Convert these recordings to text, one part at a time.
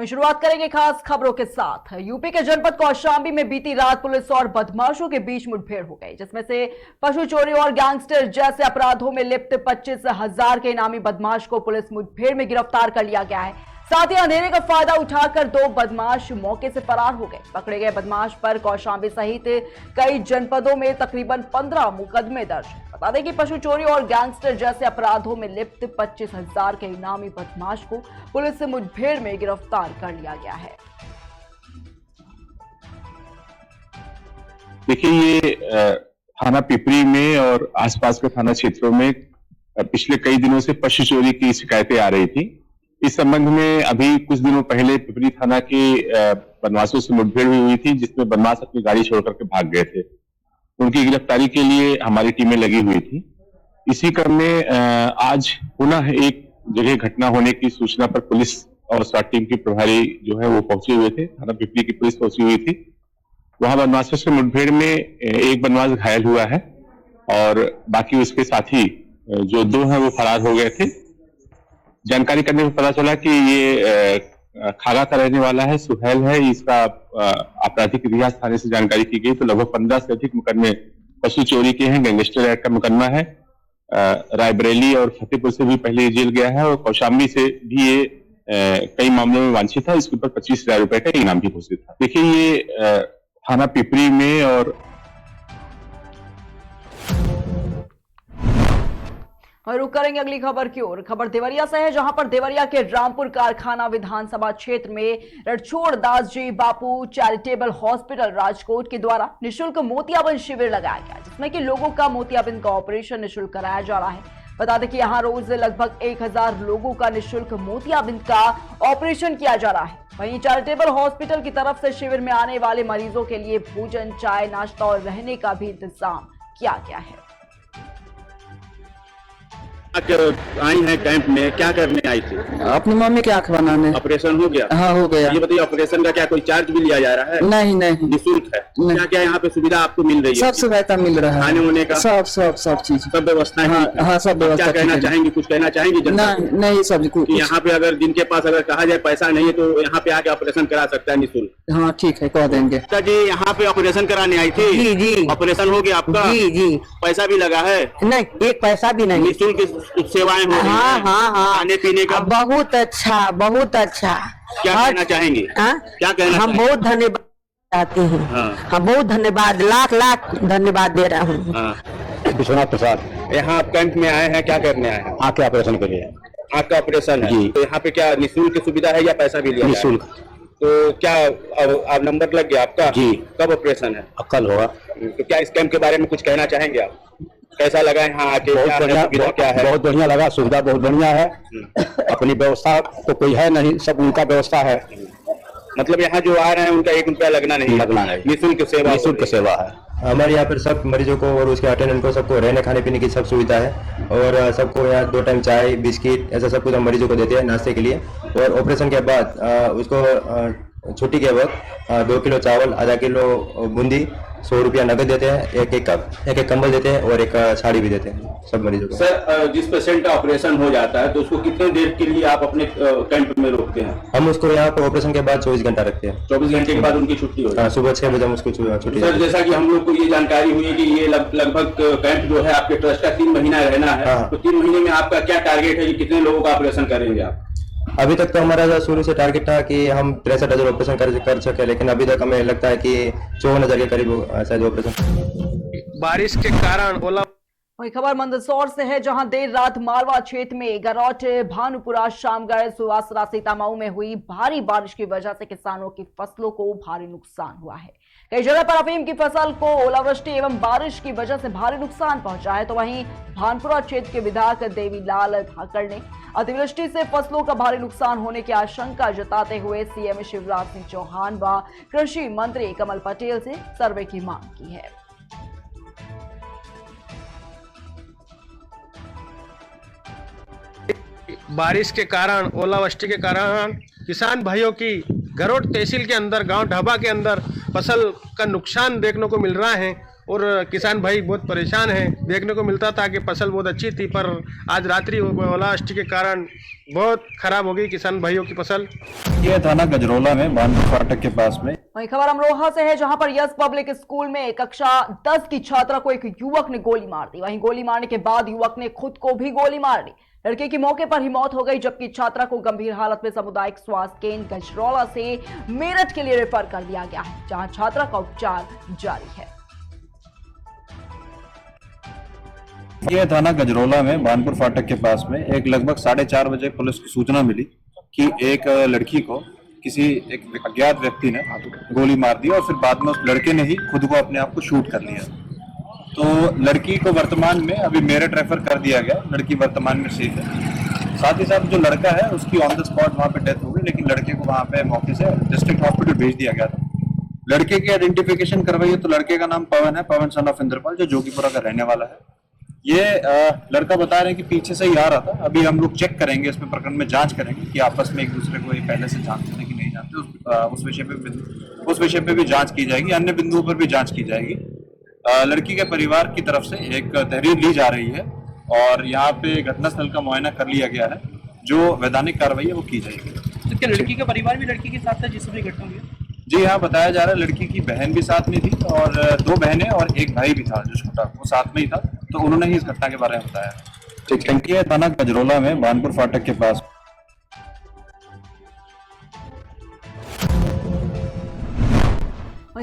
शुरुआत करेंगे खास खबरों के साथ। यूपी के जनपद कौशाम्बी में बीती रात पुलिस और बदमाशों के बीच मुठभेड़ हो गई, जिसमें से पशु चोरी और गैंगस्टर जैसे अपराधों में लिप्त 25,000 के इनामी बदमाश को पुलिस मुठभेड़ में गिरफ्तार कर लिया गया है। साथ ही अंधेरे का फायदा उठाकर 2 बदमाश मौके से फरार हो गए। पकड़े गए बदमाश पर कौशाम्बी सहित कई जनपदों में तकरीबन 15 मुकदमे दर्ज हैं। बता दें कि पशु चोरी और गैंगस्टर जैसे अपराधों में लिप्त 25,000 के इनामी बदमाश को पुलिस से मुठभेड़ में गिरफ्तार कर लिया गया है। देखिए, ये थाना पिपरी में और आसपास के थाना क्षेत्रों में पिछले कई दिनों से पशु चोरी की शिकायतें आ रही थी। इस संबंध में अभी कुछ दिनों पहले पिपरी थाना के बदमाशों से मुठभेड़ हुई थी, जिसमें बदमाश अपनी गाड़ी छोड़कर के भाग गए थे। उनकी गिरफ्तारी के लिए हमारी टीमें लगी हुई थी। इसी क्रम में आज पुनः एक जगह घटना होने की सूचना पर पुलिस और स्वाट टीम की प्रभारी जो है वो पहुंचे हुए थे। थाना पिपरी की पुलिस पहुंची हुई थी। वहां बदमाशों से मुठभेड़ में एक बदमाश घायल हुआ है और बाकी उसके साथी जो 2 हैं वो फरार हो गए थे। जानकारी करने में पता चला कि ये खागा का रहने वाला है, सुहेल है। इसका आपराधिक इतिहास थाने से जानकारी की गई तो लगभग 15 से अधिक मुकदमे पशु चोरी के हैं। गैंगस्टर एक्ट का मुकदमा है। रायबरेली और फतेहपुर से भी पहले जेल गया है और कौशाम्बी से भी ये कई मामलों में वांछित था। इसके ऊपर 25,000 रुपए का इनाम भी घोषित था। देखिए, ये थाना पिपरी में और रुक करेंगे अगली खबर की ओर। खबर देवरिया से है, जहां पर देवरिया के रामपुर कारखाना विधानसभा क्षेत्र में रणछोड़ दास जी बापू चैरिटेबल हॉस्पिटल राजकोट के द्वारा निःशुल्क मोतियाबिंद शिविर लगाया गया, जिसमें कि लोगों का मोतियाबिंद का ऑपरेशन निःशुल्क कराया जा रहा है। बता दें कि यहां रोज लगभग 1000 लोगों का निःशुल्क मोतियाबिंद का ऑपरेशन किया जा रहा है। वहीं चैरिटेबल हॉस्पिटल की तरफ से शिविर में आने वाले मरीजों के लिए भोजन, चाय, नाश्ता और रहने का भी इंतजाम किया गया है। आई हैं कैंप में, क्या करने आई थी? अपनी मम्मी की आंख बनाने। ऑपरेशन हो गया? हाँ, हो गया। ये बताइए, ऑपरेशन का क्या कोई चार्ज भी लिया जा रहा है? नहीं नहीं, निःशुल्क है। क्या क्या यहाँ पे सुविधा आपको मिल रही है? सब सुविधा मिल रहा है, खाने होने का सब चीज, सब व्यवस्था है। हाँ, सब व्यवस्था। क्या कहना चाहेंगे? कुछ कहना चाहेंगे जनता? नहीं, सब कुछ। यहाँ पे अगर जिनके पास अगर कहा जाए पैसा नहीं है तो यहाँ पे आके ऑपरेशन करा सकता है निःशुल्क? हाँ, ठीक है, कह देंगे। जी, यहाँ पे ऑपरेशन कराने आई थी? जी। ऑपरेशन हो गया आपका? जी। पैसा भी लगा है? नहीं, एक पैसा भी नहीं। निःशुल्क सेवाएं हो रही हैं? हाँ, खाने पीने का बहुत अच्छा। क्या कहना चाहेंगे? क्या कहना? हम बहुत धन्यवाद चाहते हैं। हम बहुत धन्यवाद, लाख धन्यवाद दे रहा हूँ। विश्वनाथ प्रसाद। यहाँ आप कैंप में आए हैं, क्या करने आए हैं? आँख के ऑपरेशन के लिए। आँख का ऑपरेशन है जी। तो यहाँ पे क्या निःशुल्क सुविधा है या पैसा भी लिया? निःशुल्क। तो क्या अब नंबर लग गया आपका? जी। कब ऑपरेशन है? कल होगा। तो क्या इस कैंप के बारे में कुछ कहना चाहेंगे आप? कैसा लगा यहाँ आके? बहुत बढ़िया, क्या है? बहुत बढ़िया लगा, सुविधा बहुत बढ़िया है। अपनी व्यवस्था तो कोई है नहीं, सब उनका व्यवस्था है। मतलब यहाँ जो आ रहे हैं उनका 1 रुपया लगना नहीं? निःशुल्क सेवा है। हमारे यहाँ पर सब मरीजों को और उसके अटेंडेंट को सबको रहने खाने पीने की सब सुविधा है और सबको यहाँ 2 टाइम चाय, बिस्किट, ऐसा सब कुछ हम मरीजों को देते हैं नाश्ते के लिए। और ऑपरेशन के बाद उसको छुट्टी के वक्त 2 किलो चावल, आधा किलो बूंदी, 100 रुपया नगद देते हैं, एक कंबल देते हैं और एक साड़ी भी देते हैं सब मरीजों को। सर, जिस पेशेंट का ऑपरेशन हो जाता है तो उसको कितने देर के लिए आप अपने कैंप में रोकते हैं? हम उसको यहाँ पर ऑपरेशन के बाद 24 घंटा रखते हैं। 24 घंटे के बाद उनकी छुट्टी होती है? सुबह 6 बजे हम उसको छुट्टी। सर, जैसा कि हम लोग को ये जानकारी हुई है कि ये लगभग कैंप जो है आपके ट्रस्ट का 3 महीना रहना है। तो 3 महीने में आपका क्या टारगेट है कि कितने लोगों का ऑपरेशन करेंगे आप? अभी तक तो हमारा शुरू से टारगेट था कि हम 63,000 ऑपरेशन कर सके, लेकिन अभी तक हमें लगता है कि 54,000 के करीब शायद ऑपरेशन। बारिश के कारण ओला। वही खबर मंदसौर से है, जहां देर रात मालवा क्षेत्र में गरौट, भानुपुरा, शामगढ़, सुवासरा, सीतामऊ में हुई भारी बारिश की वजह से किसानों की फसलों को भारी नुकसान हुआ है। कई जगह पर अफीम की फसल को ओलावृष्टि एवं बारिश की वजह से भारी नुकसान पहुंचा है। तो वहीं भानपुरा क्षेत्र के विधायक देवीलाल धाकड़ ने अतिवृष्टि से फसलों का भारी नुकसान होने की आशंका जताते हुए सीएम शिवराज सिंह चौहान व कृषि मंत्री कमल पटेल से सर्वे की मांग की है। बारिश के कारण, ओलावृष्टि के कारण किसान भाइयों की गरोट तहसील के अंदर गांव ढाबा के अंदर फसल का नुकसान देखने को मिल रहा है और किसान भाई बहुत परेशान हैं। देखने को मिलता था कि फसल बहुत अच्छी थी, पर आज रात्रि ओलावृष्टि के कारण बहुत खराब हो गई किसान भाइयों की फसल। ये थाना गजरोला में बानपुर फाटक के पास में। वहीं खबर अमरोहा से है, जहां पर यस पब्लिक स्कूल में कक्षा 10 की छात्रा को एक युवक ने गोली मार दी। वहीं गोली मारने के बाद युवक ने खुद को भी गोली मार ली। लड़के की मौके पर ही मौत हो गई, जबकि छात्रा को गंभीर हालत में सामुदायिक स्वास्थ्य केंद्र गजरौला से मेरठ के लिए रेफर कर दिया गया है, जहां छात्रा का उपचार जारी है। ये थाना गजरोला में बानपुर फाटक के पास में एक लगभग 4:30 बजे पुलिस को सूचना मिली कि एक लड़की को किसी एक अज्ञात व्यक्ति ने गोली मार दी और फिर बाद में उस लड़के ने ही खुद को अपने आप को शूट कर लिया। तो लड़की को वर्तमान में अभी मेरठ रेफर कर दिया गया, लड़की वर्तमान में सेफ है। साथ ही साथ जो लड़का है उसकी ऑन द स्पॉट वहां पे डेथ हो गई, लेकिन लड़के को वहां पे मौके से डिस्ट्रिक्ट हॉस्पिटल भेज दिया गया था। लड़के की आइडेंटिफिकेशन करवाई है, तो लड़के का नाम पवन है, पवन सन ऑफ इंद्रपाल, जो जोगीपुरा का रहने वाला है। ये लड़का बता रहे हैं कि पीछे से ही आ रहा था। अभी हम लोग चेक करेंगे, इसमें प्रकरण में जांच करेंगे कि आपस में एक दूसरे को ये पहले से जानते हैं कि नहीं जानते। उस विषय पे भी जांच की जाएगी, अन्य बिंदुओं पर भी जांच की जाएगी। लड़की के परिवार की तरफ से एक तहरीर ली जा रही है और यहाँ पे घटनास्थल का मुआयना कर लिया गया है। जो वैधानिक कार्रवाई है वो की जाएगी। तो क्या लड़की का परिवार भी लड़की के साथ था जिस समय घटना हुई? जी हाँ, बताया जा रहा है लड़की की बहन भी साथ में थी और 2 बहनें और एक भाई भी था जो छोटा, वो साथ में ही था। तो उन्होंने ही इस घटना के बारे में बताया। ठीक है। थाना गजरोला में बानपुर फाटक के पास।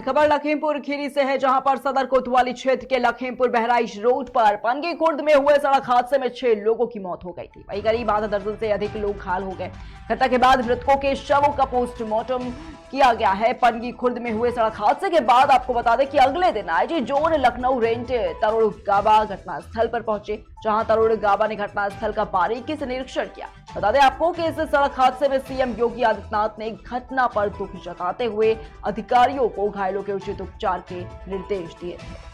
खबर लखीमपुर खीरी से है, जहां पर सदर कोतवाली क्षेत्र के लखीमपुर बहराइच रोड पर पनगी खुर्द में हुए सड़क हादसे में 6 लोगों की मौत हो गई थी। वहीं करीब आधा दर्जन से अधिक लोग घायल हो गए। घटना के बाद मृतकों के शवों का पोस्टमार्टम किया गया है। पनगी खुर्द में हुए सड़क हादसे के बाद आपको बता दें कि अगले दिन आईजी जोन लखनऊ रेंज तरुण गाबा घटनास्थल पर पहुंचे, जहां तरुण गाबा ने घटनास्थल का बारीकी से निरीक्षण किया। बता दें आपको कि इस सड़क हादसे में सीएम योगी आदित्यनाथ ने घटना पर दुख जताते हुए अधिकारियों को घायलों के उचित उपचार के निर्देश दिए थे।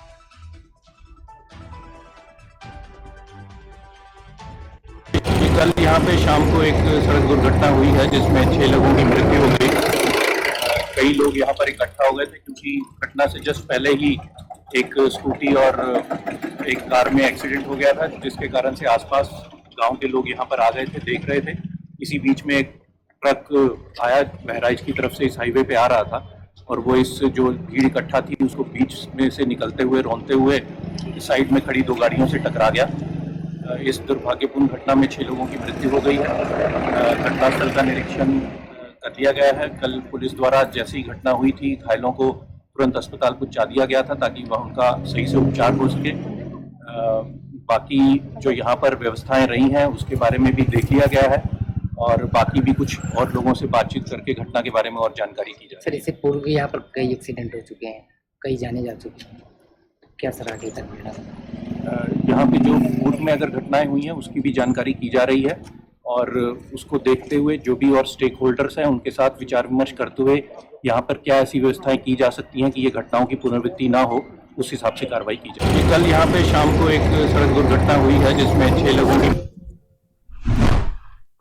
कल यहाँ पे शाम को एक सड़क दुर्घटना हुई है जिसमें 6 लोगों की मृत्यु हो गई। कई लोग यहाँ पर इकट्ठा हो गए थे क्योंकि घटना से जस्ट पहले ही एक स्कूटी और एक कार में एक्सीडेंट हो गया था, जिसके कारण से आसपास गांव के लोग यहाँ पर आ गए थे, देख रहे थे। इसी बीच में एक ट्रक आया बहराइच की तरफ से, इस हाईवे पे आ रहा था और वो इस जो भीड़ इकट्ठा थी उसको बीच में से निकलते हुए रोनते हुए साइड में खड़ी 2 गाड़ियों से टकरा गया। इस दुर्भाग्यपूर्ण घटना में 6 लोगों की मृत्यु हो गई है। घटनास्थल का निरीक्षण कर लिया गया है। कल पुलिस द्वारा जैसी घटना हुई थी, घायलों को तुरंत अस्पताल पहुंचा दिया गया था ताकि वह उनका सही से उपचार हो सके। बाकी जो यहाँ पर व्यवस्थाएं रही हैं उसके बारे में भी देख लिया गया है और बाकी भी कुछ और लोगों से बातचीत करके घटना के बारे में और जानकारी की जाए। सर, इससे पूर्व यहाँ पर कई एक्सीडेंट हो चुके हैं, कई जाने जा चुके हैं, क्या सर आगे तक मिला? यहाँ पे जो पूर्व में अगर घटनाएं हुई हैं उसकी भी जानकारी की जा रही है और उसको देखते हुए जो भी और स्टेक होल्डर्स हैं उनके साथ विचार विमर्श करते हुए यहाँ पर क्या ऐसी व्यवस्थाएं की जा सकती हैं कि ये घटनाओं की पुनरावृत्ति ना हो, उस हिसाब से कार्रवाई की जाए। कल यहाँ पे शाम को एक सड़क दुर्घटना हुई है जिसमें 6 लोगों की।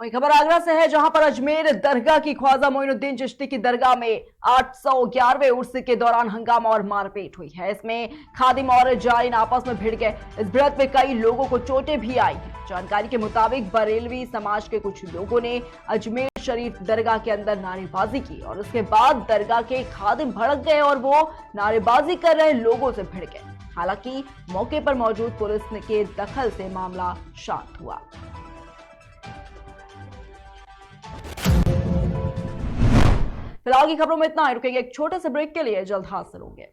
वही खबर आगरा से है, जहां पर अजमेर दरगाह की ख्वाजा मोइनुद्दीन चिश्ती की दरगाह में 811वें उर्स के दौरान हंगामा और मारपीट हुई है। इसमें खादिम और जाइन आपस में भिड़ गए। इस भिड़ंत में कई लोगों को चोटें भी आई हैं। जानकारी के मुताबिक बरेलवी समाज के कुछ लोगों ने अजमेर शरीफ दरगाह के अंदर नारेबाजी की और उसके बाद दरगाह के खादिम भड़क गए और वो नारेबाजी कर रहे लोगों से भिड़ गए। हालांकि मौके पर मौजूद पुलिस के दखल से मामला शांत हुआ। फिलहाल की खबरों में इतना ही। रुकेंगे एक छोटे से ब्रेक के लिए, जल्द हाजिर होंगे।